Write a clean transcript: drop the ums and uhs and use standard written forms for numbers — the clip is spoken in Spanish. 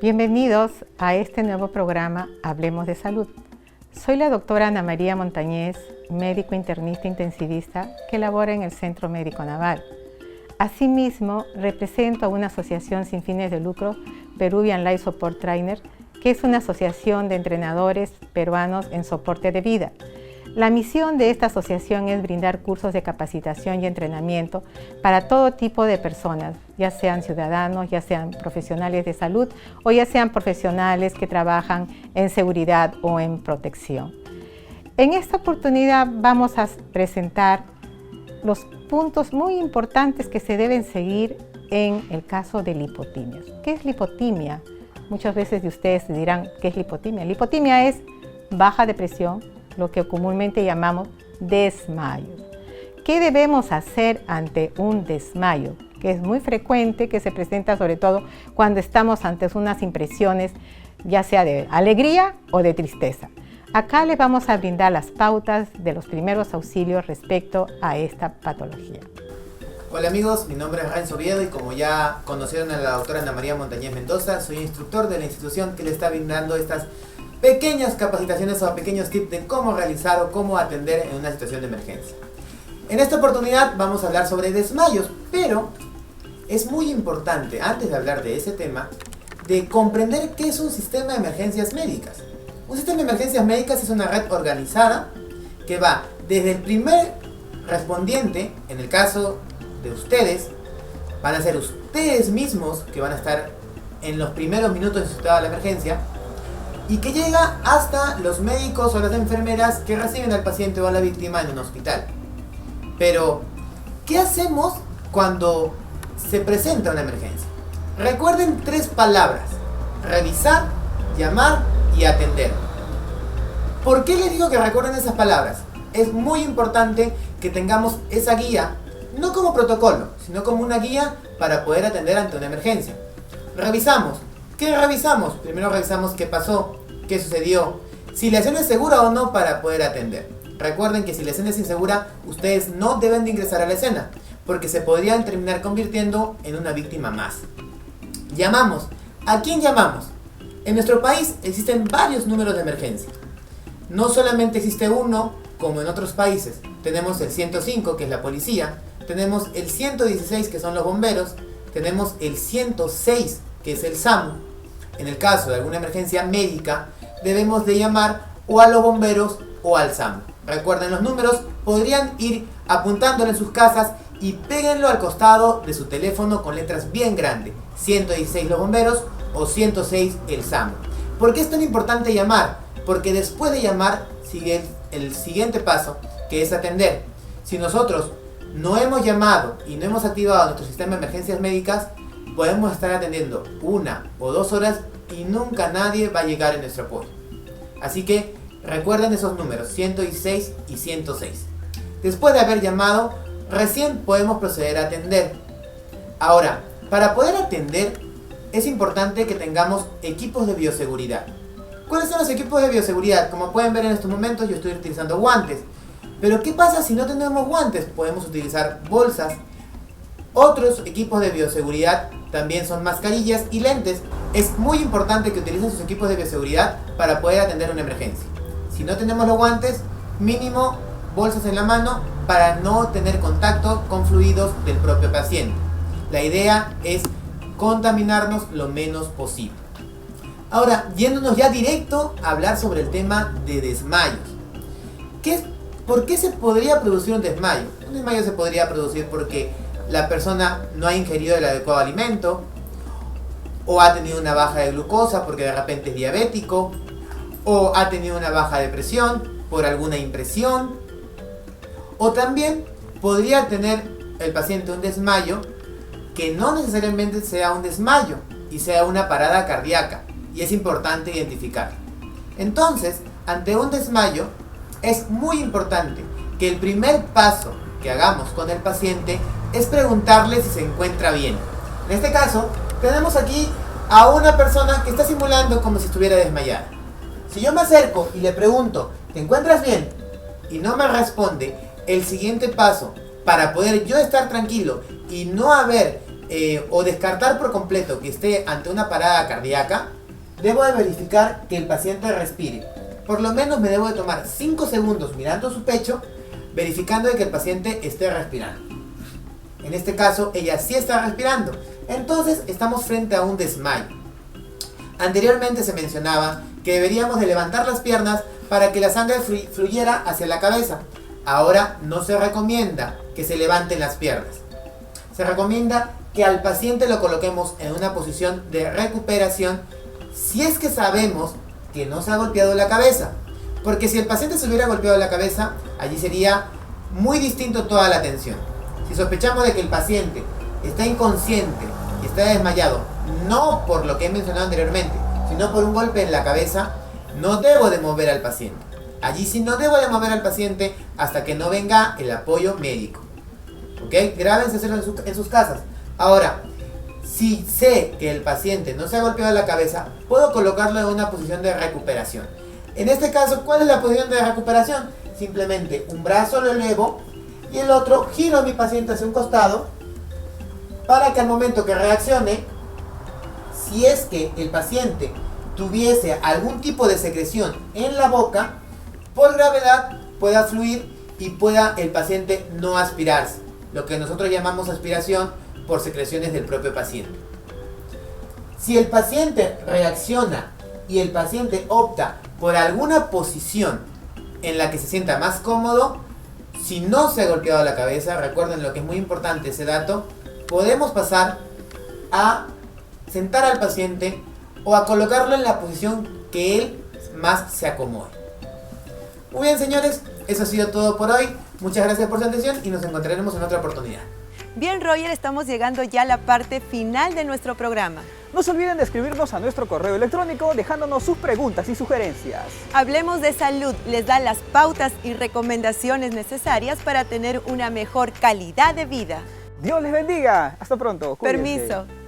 Bienvenidos a este nuevo programa Hablemos de Salud. Soy la doctora Ana María Montañez, médico internista intensivista que labora en el Centro Médico Naval. Asimismo, represento a una asociación sin fines de lucro, Peruvian Life Support Trainer, que es una asociación de entrenadores peruanos en soporte de vida. La misión de esta asociación es brindar cursos de capacitación y entrenamiento para todo tipo de personas, ya sean ciudadanos, ya sean profesionales de salud o ya sean profesionales que trabajan en seguridad o en protección. En esta oportunidad vamos a presentar los puntos muy importantes que se deben seguir en el caso de lipotimias. ¿Qué es lipotimia? Muchas veces de ustedes dirán, ¿qué es lipotimia? Lipotimia es baja de presión, lo que comúnmente llamamos desmayo. ¿Qué debemos hacer ante un desmayo? Que es muy frecuente, que se presenta sobre todo cuando estamos ante unas impresiones, ya sea de alegría o de tristeza. Acá les vamos a brindar las pautas de los primeros auxilios respecto a esta patología. Hola amigos, mi nombre es Renzo Oviedo y como ya conocieron a la doctora Ana María Montañez Mendoza, soy instructor de la institución que le está brindando estas pequeñas capacitaciones o pequeños tips de cómo realizar o cómo atender en una situación de emergencia. En esta oportunidad vamos a hablar sobre desmayos, pero es muy importante, antes de hablar de ese tema, de comprender qué es un sistema de emergencias médicas. Un sistema de emergencias médicas es una red organizada que va desde el primer respondiente, en el caso de ustedes, van a ser ustedes mismos que van a estar en los primeros minutos de su estado de la emergencia, y que llega hasta los médicos o las enfermeras que reciben al paciente o a la víctima en un hospital. Pero, ¿qué hacemos cuando se presenta una emergencia? Recuerden 3 palabras: revisar, llamar y atender. ¿Por qué les digo que recuerden esas palabras? Es muy importante que tengamos esa guía, no como protocolo, sino como una guía para poder atender ante una emergencia. Revisamos. ¿Qué revisamos? Primero revisamos qué pasó, qué sucedió, si la escena es segura o no para poder atender. Recuerden que si la escena es insegura, ustedes no deben de ingresar a la escena, porque se podrían terminar convirtiendo en una víctima más. Llamamos. ¿A quién llamamos? En nuestro país existen varios números de emergencia. No solamente existe uno, como en otros países. Tenemos el 105, que es la policía, tenemos el 116, que son los bomberos, tenemos el 106, que es el SAMU. En el caso de alguna emergencia médica, debemos de llamar o a los bomberos o al SAMU. Recuerden los números, podrían ir apuntándolo en sus casas y péguenlo al costado de su teléfono con letras bien grandes: 116 los bomberos o 106 el SAMU. ¿Por qué es tan importante llamar? Porque después de llamar sigue el siguiente paso, que es atender. Si nosotros no hemos llamado y no hemos activado nuestro sistema de emergencias médicas, podemos estar atendiendo 1 o 2 horas y nunca nadie va a llegar en nuestro apoyo. Así que recuerden esos números, 116 y 106. Después de haber llamado, recién podemos proceder a atender. Ahora, para poder atender, es importante que tengamos equipos de bioseguridad. ¿Cuáles son los equipos de bioseguridad? Como pueden ver en estos momentos, yo estoy utilizando guantes. Pero ¿qué pasa si no tenemos guantes? Podemos utilizar bolsas. Otros equipos de bioseguridad también son mascarillas y lentes. Es muy importante que utilicen sus equipos de bioseguridad para poder atender una emergencia. Si no tenemos los guantes, mínimo bolsas en la mano para no tener contacto con fluidos del propio paciente. La idea es contaminarnos lo menos posible. Ahora, yéndonos ya directo a hablar sobre el tema de desmayos. ¿Por qué se podría producir un desmayo? Un desmayo se podría producir porque la persona no ha ingerido el adecuado alimento, o ha tenido una baja de glucosa porque de repente es diabético, o ha tenido una baja de presión por alguna impresión, o también podría tener el paciente un desmayo que no necesariamente sea un desmayo y sea una parada cardíaca, y es importante identificarlo. Entonces, ante un desmayo, es muy importante que el primer paso que hagamos con el paciente es preguntarle si se encuentra bien. En este caso, tenemos aquí a una persona que está simulando como si estuviera desmayada. Si yo me acerco y le pregunto, ¿te encuentras bien?, y no me responde, el siguiente paso para poder yo estar tranquilo y no haber o descartar por completo que esté ante una parada cardíaca, debo de verificar que el paciente respire. Por lo menos me debo de tomar 5 segundos mirando su pecho, verificando de que el paciente esté respirando. En este caso, ella sí está respirando. Entonces, estamos frente a un desmayo. Anteriormente se mencionaba que deberíamos de levantar las piernas para que la sangre fluyera hacia la cabeza. Ahora no se recomienda que se levanten las piernas. Se recomienda que al paciente lo coloquemos en una posición de recuperación si es que sabemos que no se ha golpeado la cabeza. Porque si el paciente se hubiera golpeado la cabeza, allí sería muy distinto toda la atención. Si sospechamos de que el paciente está inconsciente y está desmayado, no por lo que he mencionado anteriormente, sino por un golpe en la cabeza, no debo de mover al paciente. Allí sí no debo de mover al paciente hasta que no venga el apoyo médico. ¿Ok? Grábense en sus casas. Ahora, si sé que el paciente no se ha golpeado la cabeza, puedo colocarlo en una posición de recuperación. En este caso, ¿cuál es la posición de recuperación? Simplemente un brazo lo elevo y el otro giro a mi paciente hacia un costado para que al momento que reaccione, si es que el paciente tuviese algún tipo de secreción en la boca, por gravedad pueda fluir y pueda el paciente no aspirarse, lo que nosotros llamamos aspiración por secreciones del propio paciente. Si el paciente reacciona y el paciente opta por alguna posición en la que se sienta más cómodo, si no se ha golpeado la cabeza, recuerden lo que es muy importante ese dato, podemos pasar a sentar al paciente o a colocarlo en la posición que él más se acomode. Muy bien, señores, eso ha sido todo por hoy. Muchas gracias por su atención y nos encontraremos en otra oportunidad. Bien, Roger, estamos llegando ya a la parte final de nuestro programa. No se olviden de escribirnos a nuestro correo electrónico dejándonos sus preguntas y sugerencias. Hablemos de Salud les da las pautas y recomendaciones necesarias para tener una mejor calidad de vida. Dios les bendiga. Hasta pronto. Cuídense. Permiso.